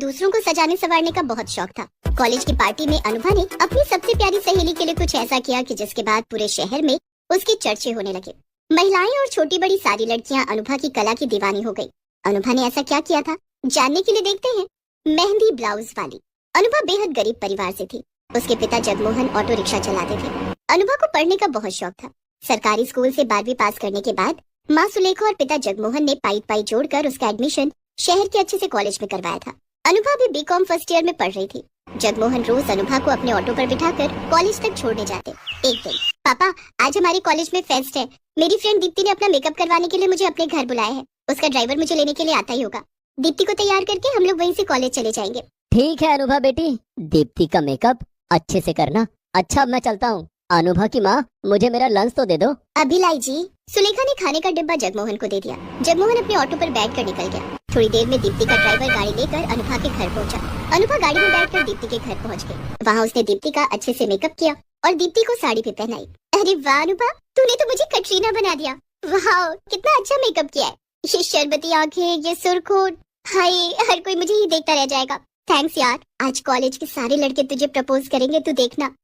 दूसरों को सजाने संवारने का बहुत शौक था। कॉलेज की पार्टी में अनुभा ने अपनी सबसे प्यारी सहेली के लिए कुछ ऐसा किया कि जिसके बाद पूरे शहर में उसके चर्चे होने लगे। महिलाएं और छोटी बड़ी सारी लड़कियां अनुभा की कला की दीवानी हो गई। अनुभा ने ऐसा क्या किया था, जानने के लिए देखते हैं। मेहंदी ब्लाउज वाली। अनुभा बेहद गरीब परिवार से थी। उसके पिता जगमोहन ऑटो रिक्शा चलाते थे। अनुभा को पढ़ने का बहुत शौक था। सरकारी स्कूल से 12वीं पास करने के बाद माँ सुलेखा और पिता जगमोहन ने पाई पाई जोड़कर उसका एडमिशन शहर के अच्छे से कॉलेज में करवाया था। अनुभा भी बीकॉम फर्स्ट ईयर में पढ़ रही थी। जगमोहन रोज अनुभा को अपने ऑटो पर बिठाकर कॉलेज तक छोड़ने जाते। एक दिन, पापा आज हमारे कॉलेज में फेस्ट है। मेरी फ्रेंड दीप्ति ने अपना मेकअप करवाने के लिए मुझे अपने घर बुलाया है। उसका ड्राइवर मुझे लेने के लिए आता ही होगा। दीप्ति को तैयार करके हम लोग वहीं से कॉलेज चले जाएंगे। ठीक है अनुभा बेटी, दीप्ति का मेकअप अच्छे से करना। अच्छा अब मैं चलता हूँ। अनुभा की माँ, मुझे मेरा लंच तो दे दो। अभी लाई जी। सुलेखा ने खाने का डिब्बा जगमोहन को दे दिया। जगमोहन अपने ऑटो पर बैठकर निकल गया। थोड़ी देर में दीप्ति का ड्राइवर गाड़ी लेकर अनुभा के घर पहुंचा। अनुभा गाड़ी में बैठकर दीप्ति के घर पहुंच गई। वहाँ उसने दीप्ति का अच्छे से मेकअप किया और दीप्ति को साड़ी भी पहनाई। अरे वाह अनुभा, तूने तो मुझे कटरीना बना दिया। वाह कितना अच्छा मेकअप किया है। ये शरबती आंखें, ये सुर्खोट, हाय हर कोई मुझे ही देखता रह जाएगा। थैंक्स यार, आज कॉलेज के सारे लड़के तुझे प्रपोज करेंगे, तू देखना।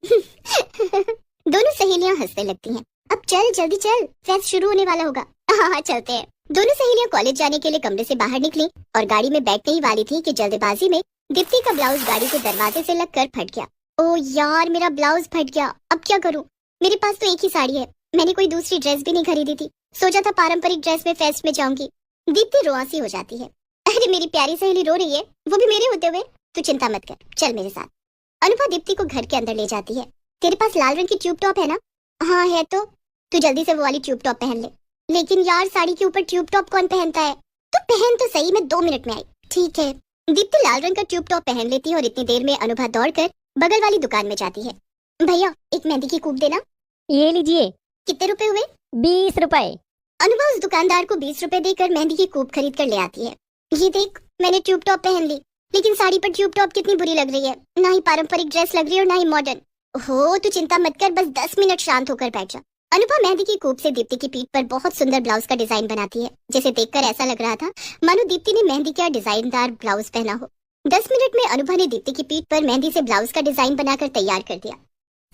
दोनों सहेलियां हंसने लगती हैं। अब चल जल्दी चल, फेस्ट शुरू होने वाला होगा। हाँ चलते हैं। दोनों सहेलियां कॉलेज जाने के लिए कमरे से बाहर निकली और गाड़ी में बैठने ही वाली थी कि जल्दबाजी में दीप्ति का ब्लाउज गाड़ी के दरवाजे से लगकर फट गया। ओ यार, मेरा ब्लाउज फट गया। अब क्या करूं? मेरे पास तो एक ही साड़ी है। मैंने कोई दूसरी ड्रेस भी नहीं खरीदी थी। सोचा था पारंपरिक ड्रेस में फेस्ट में जाऊंगी। दीप्ति रुआसी हो जाती है। अरे मेरी प्यारी सहेली रो रही है, वो भी मेरे होते हुए। तू चिंता मत कर, चल मेरे साथ। अनुभा दीप्ति को घर के अंदर ले जाती है। तेरे पास लाल रंग की ट्यूब टॉप है ना? हाँ है। तो तू जल्दी से वो वाली ट्यूब टॉप पहन ले। लेकिन यार साड़ी के ऊपर ट्यूब टॉप कौन पहनता है? तो पहन तो सही, मैं 2 मिनट में आई। ठीक है। दीप्ति लाल रंग का ट्यूब टॉप पहन लेती है और इतनी देर में अनुभा दौड़कर बगल वाली दुकान में जाती है। भैया एक मेहंदी की कूप देना। ये लीजिए। कितने रुपए हुए? 20 रुपए। अनुभा उस दुकानदार को 20 रुपए देकर मेहंदी की कूप खरीद कर ले आती है। ये देख, मैंने ट्यूब टॉप पहन ली, लेकिन साड़ी पर ट्यूब टॉप कितनी बुरी लग रही है। ना ही पारंपरिक ड्रेस लग रही है और ना ही मॉडर्न। हो तू चिंता मत कर, बस 10 मिनट शांत होकर बैठ जा। अनुभा मेहंदी की कूप से दीप्ति की पीठ पर बहुत सुंदर ब्लाउज का डिजाइन बनाती है, जिसे देखकर ऐसा लग रहा था मानो दीप्ति ने मेहंदी का डिजाइनदार ब्लाउज पहना हो। 10 मिनट में अनुभा ने दीप्ति की पीठ पर मेहंदी से ब्लाउज का डिजाइन बनाकर तैयार कर दिया।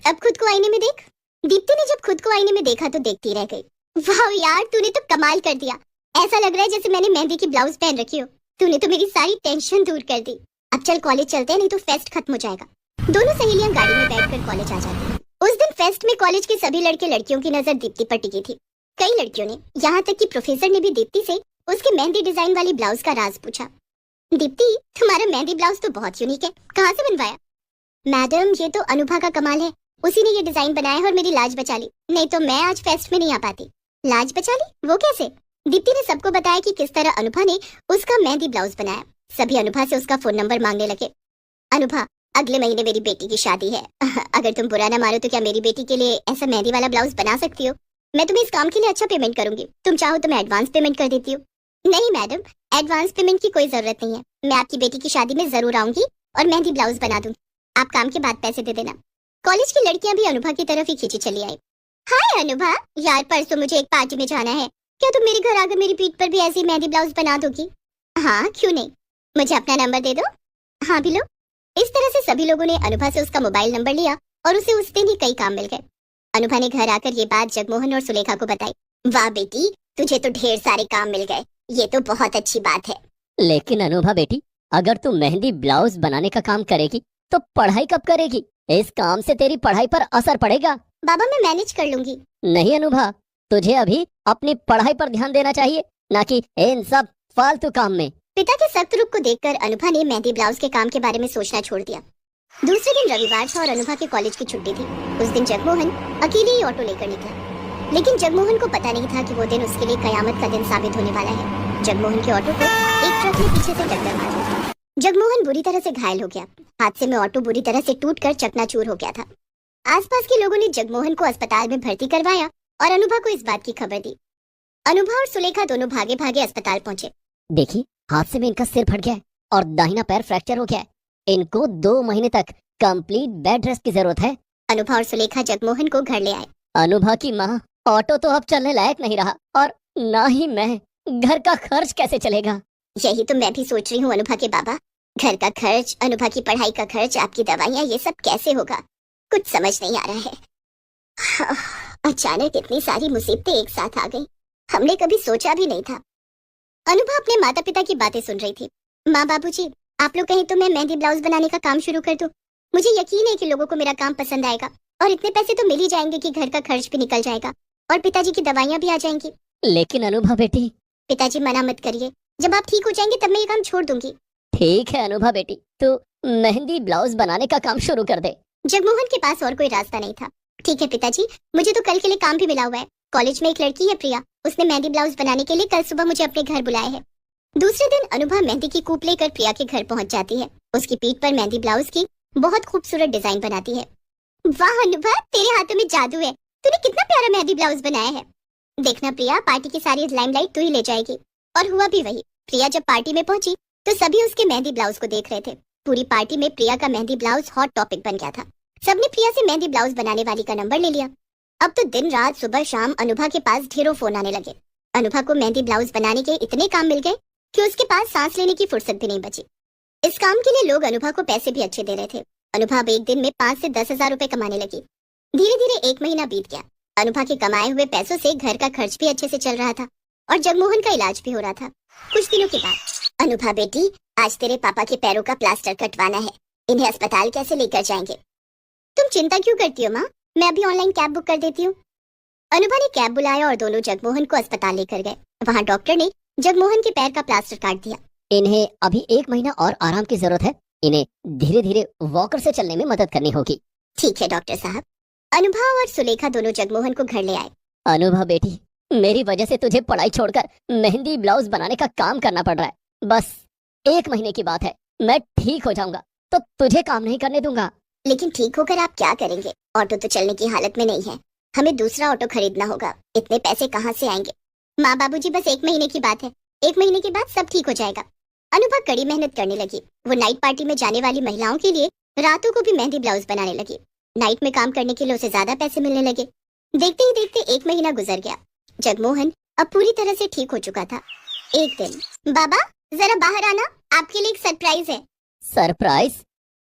अब खुद को आईने में देख। दीप्ति ने जब खुद को आईने में देखा तो देखती रह गई। वाह यार, तूने तो कमाल कर दिया। ऐसा लग रहा है जैसे मैंने मेहंदी की ब्लाउज पहन रखी हो। तूने तो मेरी सारी टेंशन दूर कर दी। अब चल कॉलेज चलते हैं, नहीं तो फेस्ट खत्म हो जाएगा। दोनों सहेलियां गाड़ी में बैठकर कॉलेज आ जाती हैं। उस दिन फेस्ट में कॉलेज के सभी लड़के लड़कियों की नजर दीप्ति पर टिकी थी। कई लड़कियों ने, यहाँ तक कि प्रोफेसर ने भी दीप्ति से उसके मेहंदी डिजाइन वाली ब्लाउज का राज पूछा। दीप्ति, तुम्हारा मेहंदी ब्लाउज तो बहुत यूनिक है, कहाँ से बनवाया? मैडम ये तो अनुभा का कमाल है, उसी ने ये डिजाइन बनाया है और मेरी लाज बचा ली, नहीं तो मैं आज फेस्ट में नहीं आ पाती। लाज बचा ली? वो कैसे? दीप्ति ने सबको बताया कि किस तरह अनुभा ने उसका मेहंदी ब्लाउज बनाया। सभी अनुभा से उसका फोन नंबर मांगने लगे। अनुभा, अगले महीने मेरी बेटी की शादी है। अगर तुम बुरा ना मानो तो क्या मेरी बेटी के लिए ऐसा मेहंदी वाला ब्लाउज बना सकती हो? मैं तुम्हें इस काम के लिए अच्छा पेमेंट करूंगी। तुम चाहो तो मैं एडवांस पेमेंट कर देती हूँ। नहीं मैडम, एडवांस पेमेंट की कोई जरूरत नहीं है। मैं आपकी बेटी की शादी में जरूर आऊंगी और मेहंदी ब्लाउज बना दूंगी। आप काम के बाद पैसे दे देना। कॉलेज की लड़कियां भी अनुभा की तरफ ही खींची चली आई। हाय अनुभा, यार परसों मुझे एक पार्टी में जाना है। क्या तुम मेरे घर आकर मेरी पीठ पर भी ऐसी मेहंदी ब्लाउज बना दोगी? हाँ क्यों नहीं, मुझे अपना नंबर दे दो। हाँ भी लो। इस तरह से सभी लोगों ने अनुभा से उसका मोबाइल नंबर लिया और उसे उस दिन ही कई काम मिल गए। अनुभा ने घर आकर ये बात जगमोहन और सुलेखा को बताई। वाह बेटी, तुझे तो ढेर सारे काम मिल गए, ये तो बहुत अच्छी बात है। लेकिन अनुभा बेटी, अगर तू मेहंदी ब्लाउज बनाने का काम करेगी तो पढ़ाई कब करेगी? इस काम से तेरी पढ़ाई पर असर पड़ेगा। बाबा मैं मैनेज कर लूंगी। नहीं अनुभा, तुझे अभी अपनी पढ़ाई पर ध्यान देना चाहिए, ना कि इन सब फालतू काम में। पिता के सख्त रुख को देखकर अनुभा ने मेहंदी ब्लाउज के काम के बारे में सोचना छोड़ दिया। दूसरे दिन रविवार था और अनुभा के कॉलेज की छुट्टी थी। उस दिन जगमोहन अकेले ही ऑटो लेकर निकला, लेकिन जगमोहन को पता नहीं था कि वो दिन उसके लिए कयामत का दिन साबित होने वाला है। जगमोहन के ऑटो को एक ट्रक ने पीछे से टक्कर मार दी। जगमोहन बुरी तरह से घायल हो गया। हादसे में ऑटो बुरी तरह से टूटकर चकनाचूर हो गया था। आसपास के लोगों ने जगमोहन को अस्पताल में भर्ती करवाया और अनुभा को इस बात की खबर दी। अनुभा और सुलेखा दोनों भागे भागे अस्पताल पहुंचे। देखिए, हादसे में इनका सिर फट गया है और दाहिना पैर फ्रैक्चर हो गया है। इनको 2 महीने तक कंप्लीट बेड रेस्ट की जरूरत है। अनुभा और सुलेखा जगमोहन को घर ले आए। अनुभा की माँ, ऑटो तो अब चलने लायक नहीं रहा और ना ही मैं, घर का खर्च कैसे चलेगा? यही तो मैं भी सोच रही हूँ अनुभा के बाबा। घर का खर्च, अनुभा की पढ़ाई का खर्च, आपकी दवाइयाँ, ये सब कैसे होगा? कुछ समझ नहीं आ रहा है। हाँ, अचानक इतनी सारी मुसीबतें एक साथ आ गई, हमने कभी सोचा भी नहीं था। अनुभा अपने माता पिता की बातें सुन रही थी। माँ बाबूजी, आप लोग कहें तो मैं मेहंदी ब्लाउज बनाने का काम शुरू कर दूं। मुझे यकीन है कि लोगों को मेरा काम पसंद आएगा और इतने पैसे तो मिल ही जाएंगे कि घर का खर्च भी निकल जाएगा और पिताजी की दवाइयाँ भी आ जाएंगी। लेकिन अनुभा बेटी। पिताजी मना मत करिए, जब आप ठीक हो जाएंगे तब मैं ये काम छोड़ दूंगी। ठीक है अनुभा बेटी, तू मेहंदी ब्लाउज बनाने का काम शुरू कर दे। जगमोहन के पास और कोई रास्ता नहीं था। ठीक है पिताजी, मुझे तो कल के लिए काम भी मिला हुआ है। कॉलेज में एक लड़की है प्रिया, उसने मेहंदी ब्लाउज बनाने के लिए कल सुबह मुझे अपने घर बुलाया है। दूसरे दिन अनुभा मेहंदी की कूप लेकर प्रिया के घर पहुंच जाती है। उसकी पीठ पर मेहंदी ब्लाउज की बहुत खूबसूरत डिजाइन बनाती है। वाह अनुभा, तेरे हाथों में जादू है, तूने कितना प्यारा मेहंदी ब्लाउज बनाया है। देखना प्रिया, पार्टी की सारी लाइमलाइट तू ही ले जाएगी। और हुआ भी वही। प्रिया जब पार्टी में पहुंची तो सभी उसके मेहंदी ब्लाउज को देख रहे थे। पूरी पार्टी में प्रिया का मेहंदी ब्लाउज हॉट टॉपिक बन गया था। सबने प्रिया से मेहंदी ब्लाउज बनाने वाली का नंबर ले लिया। अब तो दिन रात सुबह शाम अनुभा के पास ढेरों फोन आने लगे। अनुभा को मेहंदी ब्लाउज बनाने के इतने काम मिल गए कि उसके पास सांस लेने की फुर्सत भी नहीं बची। इस काम के लिए लोग अनुभा को पैसे भी अच्छे दे रहे थे। अनुभा अब एक दिन में 5 से 10 हजार रुपए कमाने लगी। धीरे धीरे 1 महीना बीत गया। अनुभा के कमाए हुए पैसों से घर का खर्च भी अच्छे से चल रहा था और जगमोहन का इलाज भी हो रहा था। कुछ दिनों के बाद, अनुभा बेटी, आज तेरे पापा के पैरों का प्लास्टर कटवाना है, इन्हें अस्पताल कैसे लेकर जाएंगे? तुम चिंता क्यों करती हो माँ, मैं अभी ऑनलाइन कैब बुक कर देती हूँ। अनुभा ने कैब बुलाया और दोनों जगमोहन को अस्पताल लेकर गए। वहाँ डॉक्टर ने जगमोहन के पैर का प्लास्टर काट दिया। इन्हें अभी 1 महीना और आराम की जरूरत है। इन्हें धीरे धीरे वॉकर से चलने में मदद करनी होगी। ठीक है डॉक्टर साहब। अनुभा और सुलेखा दोनों जगमोहन को घर ले आए। अनुभा बेटी, मेरी वजह से तुझे पढ़ाई छोड़कर मेहंदी ब्लाउज बनाने का काम करना पड़ रहा है। बस 1 महीने की बात है, मैं ठीक हो जाऊंगा तो तुझे काम नहीं करने दूंगा। लेकिन ठीक होकर आप क्या करेंगे? ऑटो तो चलने की हालत में नहीं है, हमें दूसरा ऑटो खरीदना होगा। इतने पैसे कहाँ से आएंगे? माँ बाबूजी, बस 1 महीने की बात है, 1 महीने के बाद सब ठीक हो जाएगा। अनुभा कड़ी मेहनत करने लगी। वो नाइट पार्टी में जाने वाली महिलाओं के लिए रातों को भी मेहंदी ब्लाउज बनाने लगी। नाइट में काम करने के लिए उसे ज्यादा पैसे मिलने लगे। देखते ही देखते 1 महीना गुजर गया। जगमोहन अब पूरी तरह से ठीक हो चुका था। एक दिन, बाबा जरा बाहर आना, आपके लिए एक सरप्राइज है। सरप्राइज?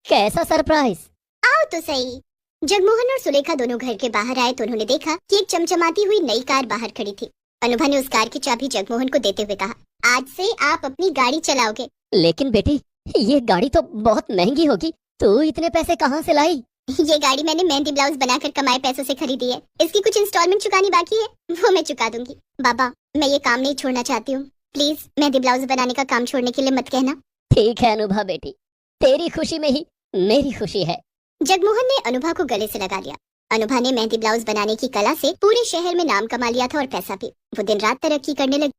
कैसा सरप्राइज? आओ तो सही। जगमोहन और सुलेखा दोनों घर के बाहर आए तो उन्होंने देखा कि एक चमचमाती हुई नई कार बाहर खड़ी थी। अनुभा ने उस कार की चाबी जगमोहन को देते हुए कहा, आज से आप अपनी गाड़ी चलाओगे। लेकिन बेटी, ये गाड़ी तो बहुत महंगी होगी, तू इतने पैसे कहाँ से लाई? ये गाड़ी मैंने मेहंदी ब्लाउज बनाकर कमाए पैसों से खरीदी है। इसकी कुछ इंस्टॉलमेंट चुकानी बाकी है, वो मैं चुका दूंगी। बाबा, मैं ये काम नहीं छोड़ना चाहती हूँ, प्लीज मेहंदी ब्लाउज बनाने का काम छोड़ने के लिए मत कहना। ठीक है अनुभा बेटी, तेरी खुशी में ही मेरी खुशी है। जगमोहन ने अनुभा को गले से लगा लिया। अनुभा ने मेहंदी ब्लाउज बनाने की कला से पूरे शहर में नाम कमा लिया था और पैसा भी। वो दिन रात तरक्की करने लगी।